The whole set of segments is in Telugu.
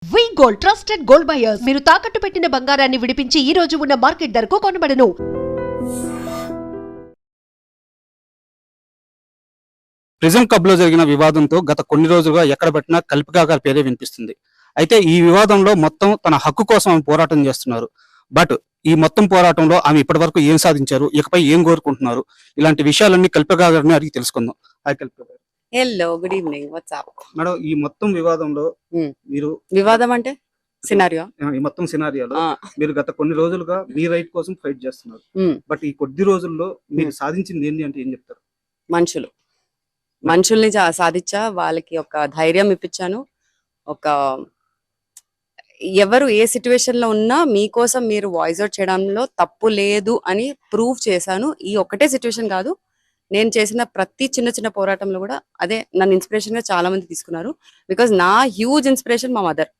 వి గోల్డ్ ట్రస్టెడ్ గోల్డ్ బయర్స్ మీరు తాకట్టు పెట్టిన బంగారాన్ని విడిపించి ఈ రోజు ఉన్న మార్కెట్ ధరకు కొనబడను. ప్రిజం క్లబ్ లో జరిగిన వివాదంతో గత కొన్ని రోజులుగా ఎక్కడ పెట్టినా కల్పికా గారి పేరే వినిపిస్తుంది. అయితే ఈ వివాదంలో మొత్తం తన హక్కు కోసం ఆమె పోరాటం చేస్తున్నారు. బట్ ఈ మొత్తం పోరాటంలో ఆమె ఇప్పటి వరకు ఏం సాధించారు, ఇకపై ఏం కోరుకుంటున్నారు, ఇలాంటి విషయాలన్నీ కల్పికా గారిని అడిగి తెలుసుకుందాం. హాయ్ కల్పికా గారు. Hello good evening WhatsApp. Madam, ఈ మొత్తం వివాదంలో మీరు వివాదం అంటే సినారియో ఈ మొత్తం సినారియాలో మీరు గత కొన్ని రోజులుగా మీ రైట్ కోసం ఫైట్ చేస్తున్నారు. బట్ ఈ కొద్ది రోజుల్లో మీరు సాధించింది ఏంటి అంటే ఏం చెప్తారు? మనుషుల్ని సాధించా, వాళ్ళకి ఒక ధైర్యం ఇప్పించాను. ఒక ఎవరు ఏ సిచ్యువేషన్ లో ఉన్నా మీకోసం మీరు వాయిస్ అవుట్ చేయడంలో తప్పు లేదు అని ప్రూవ్ చేశాను. ఈ ఒక్కటే సిచ్యువేషన్ కాదు, నేను చేసిన ప్రతి చిన్న చిన్న పోరాటంలో కూడా అదే నన్ను ఇన్స్పిరేషన్ గా చాలా మంది తీసుకున్నారు. బికాజ్ నా హ్యూజ్ ఇన్స్పిరేషన్ మా మదర్.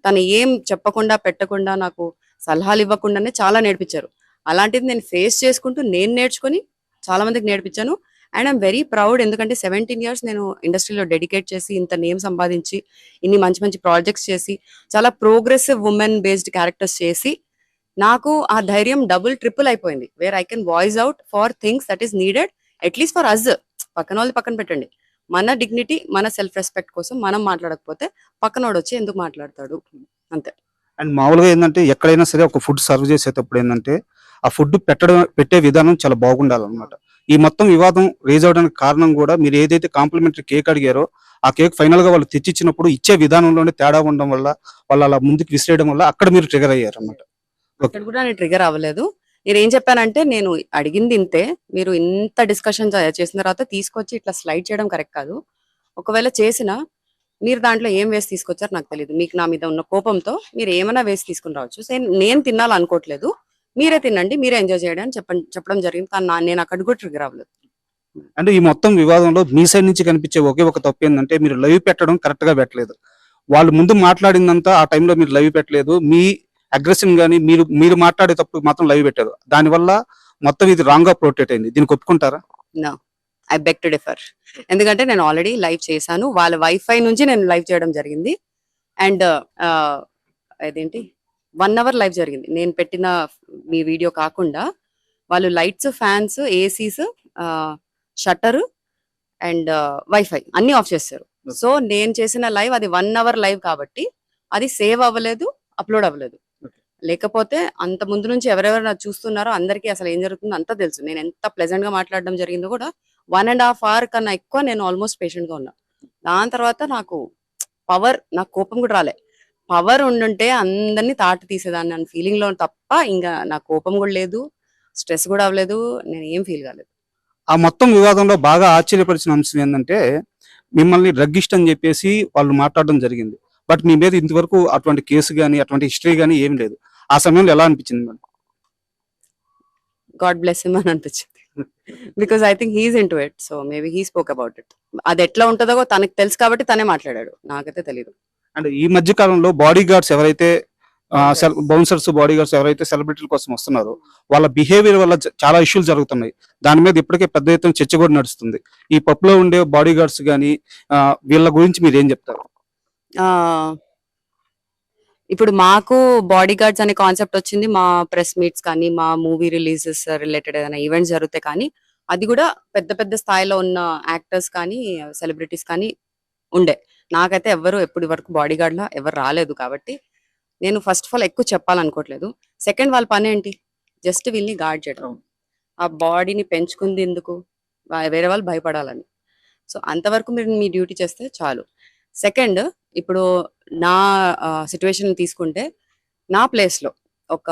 తను ఏం చెప్పకుండా పెట్టకుండా నాకు సలహాలు ఇవ్వకుండానే చాలా నేర్పించారు. అలాంటిది నేను ఫేస్ చేసుకుంటూ నేను నేర్చుకొని చాలా మందికి నేర్పించాను. అండ్ ఐఎమ్ వెరీ ప్రౌడ్, ఎందుకంటే 17 years నేను ఇండస్ట్రీలో డెడికేట్ చేసి ఇంత నేమ్ సంపాదించి ఇన్ని మంచి మంచి ప్రాజెక్ట్స్ చేసి చాలా ప్రోగ్రెసివ్ ఉమెన్ బేస్డ్ క్యారెక్టర్స్ చేసి నాకు ఆ ధైర్యం డబుల్ ట్రిపుల్ అయిపోయింది. Where I can voice out for things that is needed at least for us. పక్కన వాళ్ళది పక్కన పెట్టండి, మన డిగ్నిటీ మన సెల్ఫ్ రెస్పెక్ట్ కోసం మనం మాట్లాడకపోతే పక్కనోడు వచ్చి ఎందుకు మాట్లాడతాడు, అంతే. అండ్ మామూలుగా ఏంటంటే ఎక్కడైనా సరే ఒక ఫుడ్ సర్వ్ చేసేటప్పుడు ఏంటంటే ఆ ఫుడ్ పెట్టే విధానం చాలా బాగుండాలన్నమాట. ఈ మొత్తం వివాదం రేజ్ అవడానికి కారణం కూడా మీరు ఏదైతే కాంప్లిమెంటరీ కేక్ అడిగారో ఆ కేక్ ఫైనల్ గా వాళ్ళు తెచ్చిచ్చినప్పుడు ఇచ్చే విధానంలోనే తేడా ఉండడం వల్ల వాళ్ళు అలా ముందుకు విసిరేయడం వల్ల అక్కడ మీరు ట్రిగర్ అయ్యారు అన్నమాట. అక్కడ కూడా నేను ట్రిగర్ అవ్వలేదు. నేను ఏం చెప్పానంటే, నేను అడిగింది ఇంతే, మీరు ఇంత డిస్కషన్ చేసిన తర్వాత తీసుకొచ్చి ఇట్లా స్లైడ్ చేయడం కరెక్ట్ కాదు. ఒకవేళ చేసినా మీరు దాంట్లో ఏం వేసి తీసుకొచ్చారు నాకు తెలియదు. మీకు నా మీద ఉన్న కోపంతో మీరు ఏమైనా వేసి తీసుకుని రావచ్చు. నేను తినాలనుకోవట్లేదు, మీరే తినండి, మీరే ఎంజాయ్ చేయడం అని చెప్పడం జరిగింది. కానీ నేను అక్కడ కూడా ట్రిగర్ అవ్వలేదు. అంటే ఈ మొత్తం వివాదంలో మీ సైడ్ నుంచి కనిపించే ఒకే ఒక తప్పు ఏంటంటే మీరు లైవ్ పెట్టడం కరెక్ట్ గా పెట్టలేదు. వాళ్ళు ముందు మాట్లాడిందంతా ఆ టైంలో మీరు లైవ్ పెట్టలేదు. మీ అగ్రెషన్ గానీ మీరు మాట్లాడేటప్పుడు మాత్రం లైవ్ పెట్టారు. దానివల్ల మొత్తం ఇది రాంగ్ గా ప్రొటెక్ట్ అయింది. దీనికి ఒప్పుకుంటారా? No, I beg to differ. ఎందుకంటే నేను ఆల్రెడీ లైవ్ చేశాను, వాళ్ళ వైఫై నుంచి నేను లైవ్ చేయడం జరిగింది. అండ్ అదేంటి 1 hour లైవ్ జరిగింది. నేను పెట్టిన మీ వీడియో కాకుండా వాళ్ళు lights, fans, ACs, shutter and wifi అన్ని ఆఫ్ చేస్తారు. సో నేను చేసిన లైవ్ అది 1 hour లైవ్ కాబట్టి అది సేవ్ అవ్వలేదు, అప్లోడ్ అవ్వలేదు. లేకపోతే అంత ముందు నుంచి ఎవరెవరు నాకు చూస్తున్నారో అందరికీ అసలు ఏం జరుగుతుందో అంతా తెలుసు. నేను ఎంత ప్లెజెంట్ గా మాట్లాడడం జరిగిందో కూడా 1.5 hour కన్నా ఎక్కువ నేను ఆల్మోస్ట్ పేషెంట్ గా ఉన్నా. దాని తర్వాత నాకు కోపం కూడా రాలే. పవర్ ఉండుంటే అందరినీ తాటి తీసేదాన్ని అన్న ఫీలింగ్ లో తప్ప ఇంకా నా కోపం కూడా లేదు, స్ట్రెస్ కూడా అవ్వలేదు, నేను ఏం ఫీల్ కాలేదు. ఆ మొత్తం వివాదంలో బాగా ఆశ్చర్యపరిచిన అంశం ఏంటంటే మిమ్మల్ని డ్రగ్గిస్ట్ అని చెప్పేసి వాళ్ళు మాట్లాడడం జరిగింది. బట్ మీ మీద ఇంతవరకు అటువంటి కేసు గానీ అటువంటి హిస్టరీ గానీ ఏం లేదు. ఆ సమయంలో ఎలా అనిపించింది మేడం? గాడ్ బ్లెస్ హిమ్ అని అనిపించింది. Because I think he's into it, so maybe he spoke about it. అది ఎట్లా ఉంటుందో తనకు తెలుసు కాబట్టి తనే మాట్లాడాడు, నాకైతే తెలియదు. అంటే ఈ మధ్య కాలంలో బాడీ గార్డ్స్ ఎవరైతే బౌన్సర్స్, బాడీ గార్డ్స్ ఎవరైతే సెలబ్రిటీల కోసం వస్తున్నారో వాళ్ళ బిహేవియర్ వల్ల చాలా ఇష్యూలు జరుగుతున్నాయి. దాని మీద ఇప్పటికే పెద్ద ఎత్తున చర్చ కూడా నడుస్తుంది. ఈ పబ్లో ఉండే బాడీ గార్డ్స్ కానీ వీళ్ళ గురించి మీరు ఏం చెప్తారు? ఇప్పుడు మాకు బాడీ గార్డ్స్ అనే కాన్సెప్ట్ వచ్చింది మా ప్రెస్ మీట్స్ కానీ మా మూవీ రిలీజెస్ రిలేటెడ్ ఏదైనా ఈవెంట్స్ జరుగుతాయి. కానీ అది కూడా పెద్ద పెద్ద స్థాయిలో ఉన్న యాక్టర్స్ కానీ సెలబ్రిటీస్ కానీ ఉండే. నాకైతే ఎప్పటి వరకు బాడీ గార్డ్ లా ఎవరు రాలేదు. కాబట్టి నేను ఫస్ట్ ఆఫ్ ఆల్ ఎక్కువ చెప్పాలనుకోవట్లేదు. సెకండ్, వాళ్ళ పని ఏంటి? జస్ట్ వీళ్ళని గార్డ్ చేయడం. ఆ బాడీని పెంచుకుంది ఎందుకు? వేరే వాళ్ళు భయపడాలని. సో అంతవరకు మీరు మీ డ్యూటీ చేస్తే చాలు. సెకండ్, ఇప్పుడు నా సిచ్యువేషన్ తీసుకుంటే నా ప్లేస్లో ఒక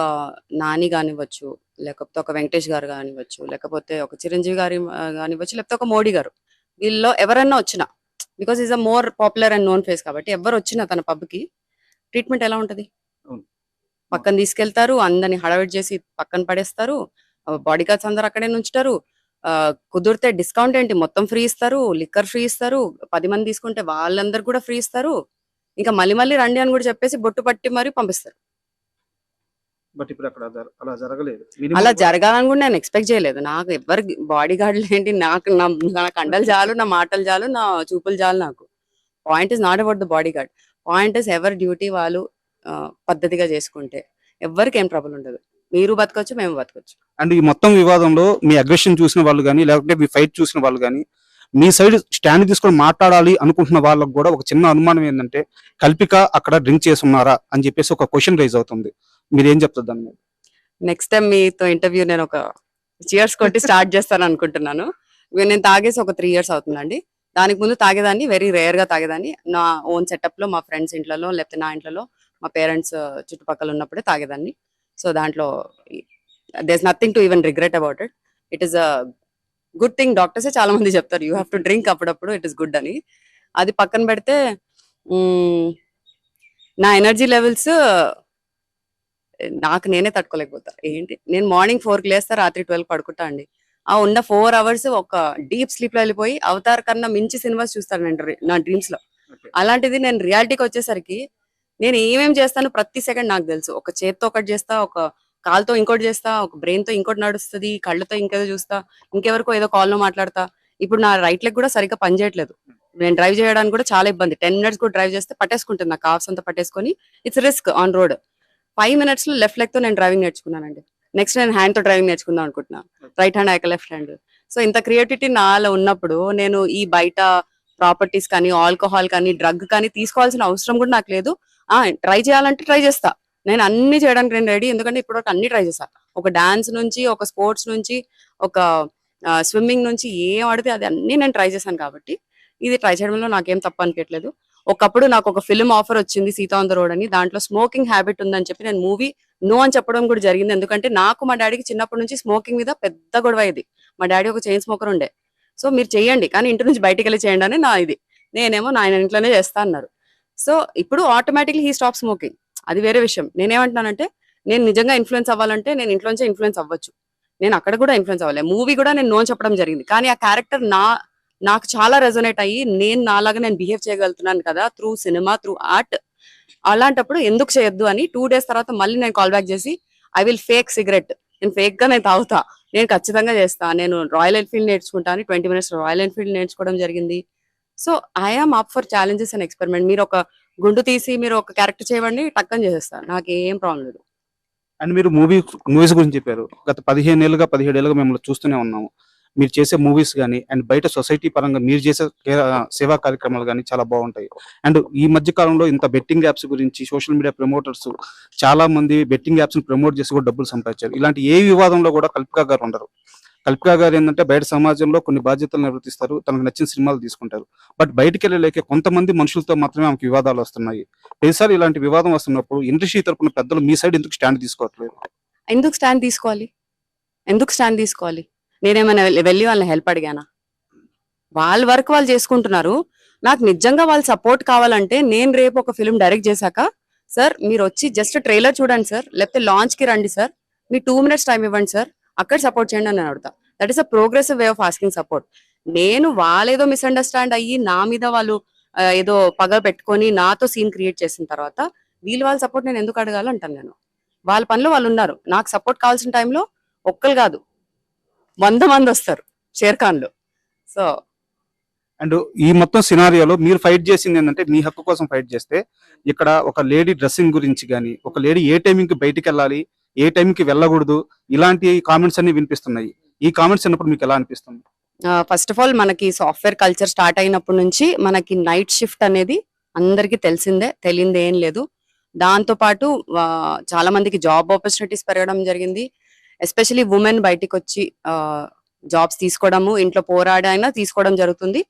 నాని కానివ్వచ్చు, లేకపోతే ఒక వెంకటేష్ గారు కానివ్వచ్చు, లేకపోతే ఒక చిరంజీవి గారి కానివ్వచ్చు, లేకపోతే ఒక మోడీ గారు, వీళ్ళలో ఎవరైనా వచ్చినా, because is a more popular and known face కాబట్టి ఎవరు వచ్చినా తన పబ్కి ట్రీట్మెంట్ ఎలా ఉంటుంది? పక్కన తీసుకెళ్తారు, అందరిని హడావిడి చేసి పక్కన పడేస్తారు, బాడీ గార్డ్స్ అందరు అక్కడే ఉంచుతారు. కుదిరితే డిస్కౌంట్ ఏంటి మొత్తం ఫ్రీ ఇస్తారు, లిక్కర్ ఫ్రీ ఇస్తారు, 10 మంది తీసుకుంటే వాళ్ళందరు కూడా ఫ్రీ ఇస్తారు. ఇంకా మళ్ళీ రండి అని కూడా చెప్పేసి బొట్టు పట్టి మరి పంపిస్తారు. బట్ ఇప్పుడు అక్కడ అలా జరగలేదు. అలా జరగాలని కూడా నేను ఎక్స్పెక్ట్ చేయలేదు. నాకు ఎవరు బాడీ గార్డులు ఏంటి, నా కండలు చాలు, నా మాటలు చాలు, నా చూపులు చాలు. నాకు point is not about the body guard. Point ఎవరి డ్యూటీ వాళ్ళు పద్ధతిగా చేసుకుంటే ఎవరికి ఏం ట్రబుల్ ఉండదు. మీరు బతకొచ్చు, మేము బతకొచ్చు. అండ్ ఈ మొత్తం వివాదంలో మీ అగ్రెషన్ చూసిన వాళ్ళు కానీ లేకపోతే మీ ఫైట్ చూసిన వాళ్ళు కానీ మీ సైడ్ స్టాండ్ తీసుకొని మాట్లాడాలి అనుకుంటున్న వాళ్ళకి కూడా ఒక చిన్న అనుమానం ఏంటంటే కల్పిక అక్కడ డ్రింక్ చేసి ఉన్నారా అని చెప్పేసి ఒక క్వశ్చన్ రైజ్ అవుతుంది. మీరు ఏం చెప్తారు దాని మీద? నెక్స్ట్ టైం మీతో ఇంటర్వ్యూ నేను ఒక చియర్స్ కొట్టి స్టార్ట్ చేస్తాను అనుకుంటున్నాను. నేను తాగేసి ఒక 3 years అవుతుందండి. దానికి ముందు తాగేదాన్ని, వెరీ రేర్ గా తాగేదాన్ని. నా ఓన్ సెటప్ లో, మా ఫ్రెండ్స్ ఇంట్లలో, లేకపోతే నా ఇంట్లో, మా పేరెంట్స్ చుట్టుపక్కల ఉన్నప్పుడే తాగేదాన్ని. సో దాంట్లో there nothing to even regret about it. It is a good thing. డాక్టర్సే చాలా మంది చెప్తారు యూ హ్యావ్ టు డ్రింక్ అప్పుడప్పుడు, ఇట్ ఇస్ గుడ్ అని. అది పక్కన పెడితే నా ఎనర్జీ లెవెల్స్ నాకు నేనే తట్టుకోలేకపోతా. ఏంటి, నేను మార్నింగ్ 4కి లేస్తా, రాత్రి 12కి పడుకుంటా అండి. ఆ ఉన్న 4 hours ఒక డీప్ స్లీప్ లో వెళ్ళిపోయి అవతార్ కన్నా మించి సినిమాస్ చూస్తాను నేను నా డ్రీమ్స్ లో. అలాంటిది నేను రియాలిటీకి వచ్చేసరికి నేను ఏమేం చేస్తాను ప్రతి సెకండ్ నాకు తెలుసు. ఒక చేత్తో ఒకటి చేస్తా, ఒక కాల్తో ఇంకోటి చేస్తా, ఒక బ్రెయిన్ తో ఇంకోటి నడుస్తుంది, కళ్ళతో ఇంకేదో చూస్తా, ఇంకెవరికో ఏదో కాల్ లో మాట్లాడతా. ఇప్పుడు నా రైట్ లెగ్ కూడా సరిగ్గా పనిచేయట్లేదు. నేను డ్రైవ్ చేయడానికి కూడా చాలా ఇబ్బంది. 10 minutes కూడా డ్రైవ్ చేస్తే పట్టేసుకుంటుంది, నా కాఫ్స్ అంతా పట్టేసుకొని. It's risk on road. 5 minutes లో లెఫ్ట్ లెగ్ తో నేను డ్రైవింగ్ నేర్చుకున్నానండి. నెక్స్ట్ నేను హ్యాండ్ తో డ్రైవింగ్ నేర్చుకుందాం అనుకుంటున్నా. రైట్ హ్యాండ్ అయ్యాక లెఫ్ట్ హ్యాండ్. సో ఇంత క్రియేటివిటీ నాలో ఉన్నప్పుడు నేను ఈ బయట ప్రాపర్టీస్ కానీ, ఆల్కహాల్ కానీ, డ్రగ్ కానీ తీసుకోవాల్సిన అవసరం కూడా నాకు లేదు. ట్రై చేయాలంటే ట్రై చేస్తా. నేను అన్ని చేయడానికి నేను రెడీ. ఎందుకంటే ఇప్పటివరకు అన్ని ట్రై చేస్తా. ఒక డాన్స్ నుంచి, ఒక స్పోర్ట్స్ నుంచి, ఒక స్విమ్మింగ్ నుంచి, ఏం ఆడితే అది అన్ని నేను ట్రై చేశాను. కాబట్టి ఇది ట్రై చేయడంలో నాకేం తప్పు అనిపించట్లేదు. ఒకప్పుడు నాకు ఒక ఫిల్మ్ ఆఫర్ వచ్చింది, సీతా ఆన్ ద రోడ్ అని. దాంట్లో స్మోకింగ్ హ్యాబిట్ ఉందని చెప్పి నేను మూవీ నో అని చెప్పడం కూడా జరిగింది. ఎందుకంటే నాకు మా డాడీకి చిన్నప్పటి నుంచి స్మోకింగ్ మీద పెద్ద గొడవ ఇది. మా డాడీ ఒక చైన్ స్మోకర్ ఉండే. సో మీరు చేయండి కానీ ఇంటి నుంచి బయటికి వెళ్ళి చేయండి అని నా ఇది. నేనేమో నా ఆయన ఇంట్లోనే చేస్తా అన్నారు. సో ఇప్పుడు ఆటోమేటిక్లీ హీ స్టాప్ స్మోకింగ్. అది వేరే విషయం. నేనేమంటున్నానంటే నేను నిజంగా ఇన్ఫ్లుయెన్స్ అవ్వాలంటే నేను ఇంట్లోంచే ఇన్ఫ్లుయెన్స్ అవ్వచ్చు. నేను అక్కడ కూడా ఇన్ఫ్లుయెన్స్ అవ్వాలి. మూవీ కూడా నేను నో చెప్పడం జరిగింది. కానీ ఆ క్యారెక్టర్ నాకు చాలా రెజొనేట్ అయ్యి నేను నాలాగా నేను బిహేవ్ చేయగలుగుతున్నాను కదా త్రూ సినిమా, త్రూ ఆర్ట్. అలాంటప్పుడు ఎందుకు చేయొద్దు అని 2 days తర్వాత మళ్ళీ నేను కాల్ బ్యాక్ చేసి ఐ విల్ ఫేక్ సిగరెట్, నేను ఫేక్ గా నేను తాగుతా, నేను ఖచ్చితంగా చేస్తా, నేను రాయల్ ఎన్ఫీల్డ్ నేర్చుకుంటాను. 20 minutes రాయల్ ఎన్ఫీల్డ్ నేర్చుకోవడం జరిగింది. So I'm up for challenges and experiment. మీరు ఒక గుండు తీసి మీరు ఒక క్యారెక్టర్ చేయండి, టక్కని చేసేస్తాను, నాకేం ప్రాబ్లం లేదు. అండ్ మీరు మూవీస్ గురించి చెప్పారు. గత 15 ఏళ్ళుగా 17 ఏళ్ళుగా మిమ్మల్ని చూస్తూనే ఉన్నాము. మీరు చేసే మూవీస్ కానీ అండ్ బయట సొసైటీ పరంగా మీరు చేసే సేవా కార్యక్రమాలు కానీ చాలా బాగుంటాయి. అండ్ ఈ మధ్య కాలంలో ఇంత బెట్టింగ్ యాప్స్ గురించి సోషల్ మీడియా ప్రమోటర్స్ చాలా మంది బెట్టింగ్ యాప్స్ ని ప్రమోట్ చేసి కూడా డబ్బులు సంపాదించారు. ఇలాంటి ఏ వివాదంలో కూడా కల్పిక గారు ఉండరు. కల్పిక గారు ఏంటంటే బయట సమాజంలో కొన్ని బాధ్యతలు నిర్వర్తిస్తారు, తనకు నచ్చిన సినిమాలు తీసుకుంటారు. బట్ బయటికి వెళ్ళలేక కొంతమంది మనుషులతో మాత్రమే ఆమెకు వివాదాలు వస్తున్నాయి. ప్రతిసారి ఇలాంటి వివాదం వస్తున్నప్పుడు ఇండస్ట్రీ తరపున పెద్దలు మీ సైడ్ ఎందుకు స్టాండ్ తీసుకోవట్లేదు? ఎందుకు స్టాండ్ తీసుకోవాలి? నేనేమైనా వెళ్ళి వాళ్ళని హెల్ప్ అడిగానా? వాళ్ళ వర్క్ వాళ్ళు చేసుకుంటున్నారు. నాకు నిజంగా వాళ్ళ సపోర్ట్ కావాలంటే నేను రేపు ఒక ఫిల్మ్ డైరెక్ట్ చేశాక, సార్ మీరు వచ్చి జస్ట్ ట్రైలర్ చూడండి సార్, లేకపోతే లాంచ్ కి రండి సార్, మీ 2 minutes టైం ఇవ్వండి సార్, అక్కడ సపోర్ట్ చేయండి అని అడుగుతా. That is a progressive way of asking support. నేను వాళ్ళేదో మిస్అండర్స్టాండ్ అయ్యి నా మీద వాళ్ళు ఏదో పగ పెట్టుకొని నాతో సీన్ క్రియేట్ చేసిన తర్వాత వాళ్ళ సపోర్ట్ నేను ఎందుకు అడగాలంటాను. నేను వాళ్ళ పనిలో వాళ్ళు ఉన్నారు. నాకు సపోర్ట్ కావాల్సిన టైంలో ఒక్కరు కాదు 100 మంది వస్తారు షేర్ఖాన్లు. సో అండ్ ఈ మొత్తం సినారియోలో మీరు ఫైట్ చేసింది ఏంటంటే మీ హక్కు కోసం ఫైట్ చేస్తే, ఇక్కడ ఒక లేడీ డ్రెస్సింగ్ గురించి కానీ, ఒక లేడీ ఏ టైంకి బయటికి వెళ్ళాలి, ఏ టైంకి వెళ్ళకూడదు, ఇలాంటి కామెంట్స్ అన్ని వినిపిస్తున్నాయి. ఈ కామెంట్స్ అన్నప్పుడు మీకు ఎలా అనిపిస్తుంది? ఫస్ట్ ఆఫ్ ఆల్ మనకి సాఫ్ట్వేర్ కల్చర్ స్టార్ట్ అయినప్పటి నుంచి మనకి నైట్ షిఫ్ట్ అనేది అందరికి తెలిసిందే, తెలియంది ఏం లేదు. దాంతో పాటు చాలా మందికి జాబ్ ఆపర్చునిటీస్ పెరగడం జరిగింది. ఎస్పెషలీ ఉమెన్ బయటికి వచ్చి జాబ్స్ తీసుకోవడము, ఇంట్లో పోరాడైనా తీసుకోవడం జరుగుతుంది.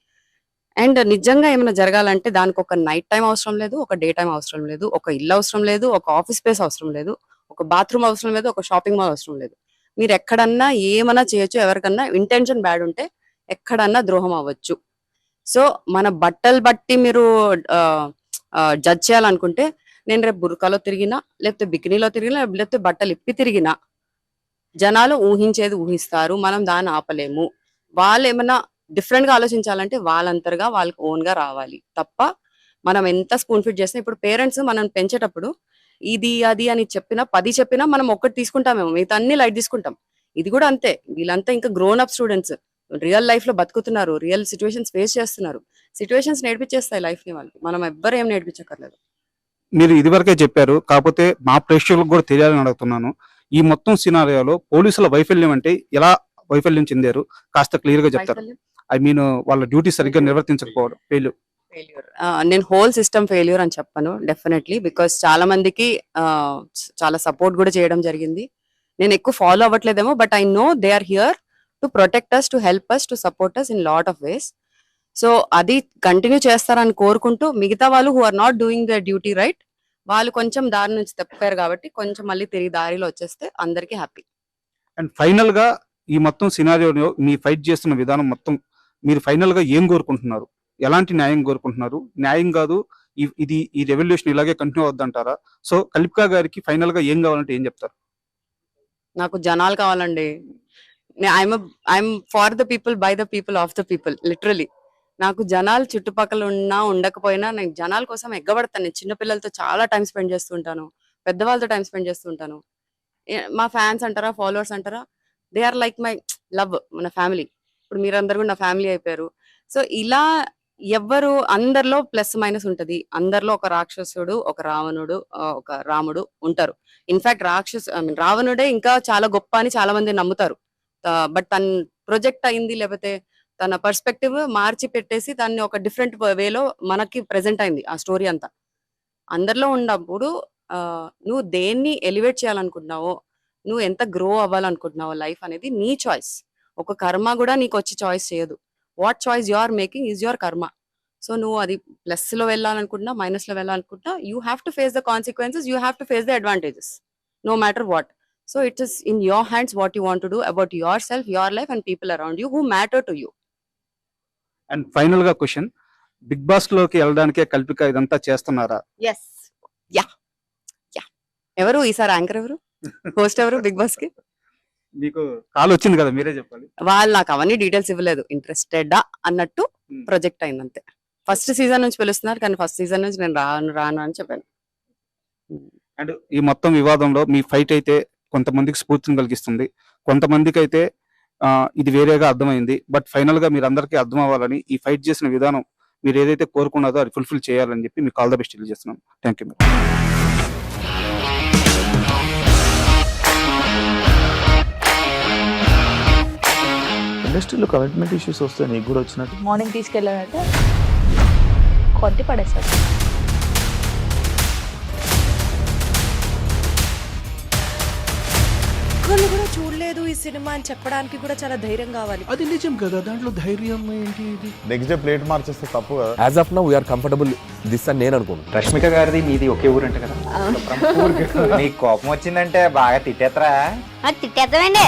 అండ్ నిజంగా ఏమైనా జరగాలంటే దానికి ఒక నైట్ టైం అవసరం లేదు, ఒక డే టైం అవసరం లేదు, ఒక ఇల్లు అవసరం లేదు, ఒక ఆఫీస్ స్పేస్ అవసరం లేదు, ఒక బాత్రూమ్ అవసరం లేదు, ఒక షాపింగ్ మాల్ అవసరం లేదు. మీరు ఎక్కడన్నా ఏమన్నా చేయొచ్చు. ఎవరికన్నా ఇంటెన్షన్ బ్యాడ్ ఉంటే ఎక్కడన్నా ద్రోహం అవ్వచ్చు. సో మన బట్టలు బట్టి మీరు జడ్జ్ చేయాలనుకుంటే, నేను రేపు బుర్కాలో తిరిగినా, లేకపోతే బికినీలో తిరిగినా, లేకపోతే బట్టలు ఇప్పి తిరిగినా జనాలు ఊహించేది ఊహిస్తారు. మనం దాన్ని ఆపలేము. వాళ్ళు ఏమన్నా డిఫరెంట్ గా ఆలోచించాలంటే వాళ్ళంతగా వాళ్ళకి ఓన్ గా రావాలి తప్ప మనం ఎంత స్పూన్ ఫిట్ చేసినా. ఇప్పుడు పేరెంట్స్ మనం పెంచేటప్పుడు ఇది అది అని చెప్పినా 10 చెప్పినా మనం ఒక్కటి తీసుకుంటామేమో, మిగతా అన్ని లైట్ తీసుకుంటాం. ఇది కూడా అంతే. వీళ్ళంతా ఇంకా grown up students, real life లో బతుకుతున్నారు, రియల్ సిచ్యువేషన్స్ ఫేస్ చేస్తున్నారు. సిచ్యువేషన్స్ నేర్పించేస్తాయి లైఫ్ ని వాళ్ళకి, మనం ఎవ్వరు ఏం నేర్పించక్కర్లేదు. మీరు ఇదివరకే చెప్పారు, కాకపోతే మా ప్రేక్షకులకు కూడా తెలియాలని అడుగుతున్నాను. ఈ మొత్తం సినారియోలో పోలీసుల వైఫల్యం అంటే ఎలా వైఫల్యం చెందారు, కాస్త క్లియర్ గా చెప్తారు. ఐ మీన్ వాళ్ళ డ్యూటీ సరిగ్గా నిర్వర్తించకపోవడం, ఫెయిల్యూర్. నేను హోల్ సిస్టమ్ ఫెయిల్యూర్ అని చెప్పను డెఫినెట్లీ, బికాస్ చాలా మందికి చాలా సపోర్ట్ కూడా చేయడం జరిగింది. నేను ఎక్కువ ఫాలో అవ్వట్లేదేమో, but I know they are here to protect us, to help us, to support us in lot of ways. So అది కంటిన్యూ చేస్తారని కోరుకుంటూ, మిగతా వాళ్ళు who are not doing the duty right, వాళ్ళు కొంచెం దారి నుంచి తప్పారు కాబట్టి కొంచెం మళ్ళీ తిరిగి దారిలో వచ్చేస్తే అందరికీ హ్యాపీ. అండ్ ఫైనల్ గా ఈ మొత్తం సినారియోలో మీ ఫైట్ చేస్తున్న విధానం మొత్తం మీరు ఫైనల్ గా ఏం కోరుకుంటున్నారు, ఎలాంటి న్యాయం కోరుకుంటున్నారు? న్యాయం కాదు, ఈ రెవల్యూషన్ ఇలాగే కంటిన్యూ అవుద్దంటారా? సో కల్పికా గారికి ఫైనల్ గా ఏం కావాలంటే ఏం చెప్తారు? నాకు జనాలు కావాలండి. I'm for the people, by the people, of the people, literally. నాకు జనాలు చుట్టుపక్కల ఉన్నా ఉండకపోయినా నేను జనాల కోసం ఎగ్గబడతాను. నేను చిన్నపిల్లలతో చాలా టైం స్పెండ్ చేస్తుంటాను, పెద్దవాళ్ళతో టైం స్పెండ్ చేస్తుంటాను. మా ఫ్యాన్స్ అంటారా, ఫాలోవర్స్ అంటారా, they are like my love, మన ఫ్యామిలీ. ఇప్పుడు మీరందరూ కూడా నా ఫ్యామిలీ అయిపోయారు. సో ఇలా ఎవ్వరు, అందరిలో ప్లస్ మైనస్ ఉంటది. అందరిలో ఒక రాక్షసుడు, ఒక రావణుడు, ఒక రాముడు ఉంటారు. ఇన్ఫాక్ట్ రావణుడే ఇంకా చాలా గొప్ప అని చాలా మంది నమ్ముతారు. బట్ తన ప్రొజెక్ట్ అయింది, లేకపోతే తన పర్స్పెక్టివ్ మార్చి పెట్టేసి దాన్ని ఒక డిఫరెంట్ వేలో మనకి ప్రెజెంట్ అయింది ఆ స్టోరీ అంతా. అందరిలో ఉన్నప్పుడు నువ్వు దేన్ని ఎలివేట్ చేయాలనుకుంటున్నావో, నువ్వు ఎంత గ్రో అవ్వాలనుకుంటున్నావో, లైఫ్ అనేది నీ చాయిస్. ఒక కర్మ కూడా నీకు వచ్చి చాయిస్ చేయదు. What choice you are making is your karma. So నువ్వు అది ప్లస్ లో వెళ్ళాలనుకుంటున్నా, మైనస్ లో వెళ్ళాలనుకుంటున్నా, you have to face the consequences, you have to face the advantages, no matter what. So it is in your hands what you want to do about yourself, your life and people around you who matter to you. And final గా క్వశ్చన్, బిగ్ బాస్ లోకి వెళ్ళడానికే కల్పిక ఇదంతా చేస్తున్నారా? Yes. Yeah. ఎవరు ఈసారి యాంకర్, ఎవరు హోస్ట్, ఎవరు బిగ్ బాస్ కి? మీకు కాల్ వచ్చింది కదా, మీరే చెప్పాలి. వాళ్ళు నాకు అవన్నీ డీటెయిల్స్ ఇవ్వలేదు. ఇంట్రెస్టెడా అన్నట్టు ప్రొజెక్ట్ అయింది అంతే. ఫస్ట్ సీజన్ నుంచి పిలుస్తున్నారు, కానీ ఫస్ట్ సీజన్ నుంచి నేను రాను అని చెప్పాను. అండ్ ఈ మొత్తం వివాదంలో మీ ఫైట్ అయితే కొంతమందికి స్ఫూర్తిని కలిగిస్తుంది, కొంతమందికి అయితే ఇది వేరేగా అర్థమైంది. బట్ ఫైనల్ గా మీరు అందరికీ అర్థం అవ్వాలని ఈ ఫైట్ చేసిన విధానం మీరు ఏదైతే కోరుకున్నారో అది ఫుల్ఫిల్ చేయాలని చెప్పి మీకు ఆల్ ద బెస్ట్ తెలియజేస్తున్నాను. Thank you. ఇండస్ట్రీలో కమిట్మెంట్ ఇష్యూస్ వస్తే నీకు కూడా వచ్చినట్టు? మార్నింగ్ తీసుకెళ్ళానంటే కొట్టి పడేస్తారు. ఒక్కళ్ళు కూడా చూడలేదు ఈ సినిమా అని చెప్పడానికి కూడా చాలా ధైర్యం కావాలి. అది నిజం కదా, దాంట్లో ధైర్యం ఏంటి? ఇది నెక్స్ట్ డే ప్లేట్ మార్చేస్తే తప్పు కదా. As of now we're comfortable this అని నేను అనుకుంటున్నాను. రష్మిక గారిది మీది ఒకే ఊరు అంట కదా? నీకు కోపం వచ్చిందంటే బాగా తిట్టేత్తరా? తిట్టేద్దామండి.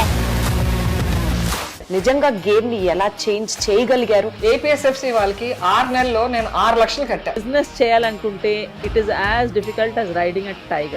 నిజంగా గేమ్ ని ఎలా చేంజ్ చేయగలిగారు? ఏపీఎస్ఎఫ్సి వాళ్ళకి 6 నెలల్లో నేను 6 లక్షలు కట్టా. బిజినెస్ చేయాలనుకుంటే it is as difficult as riding a tiger.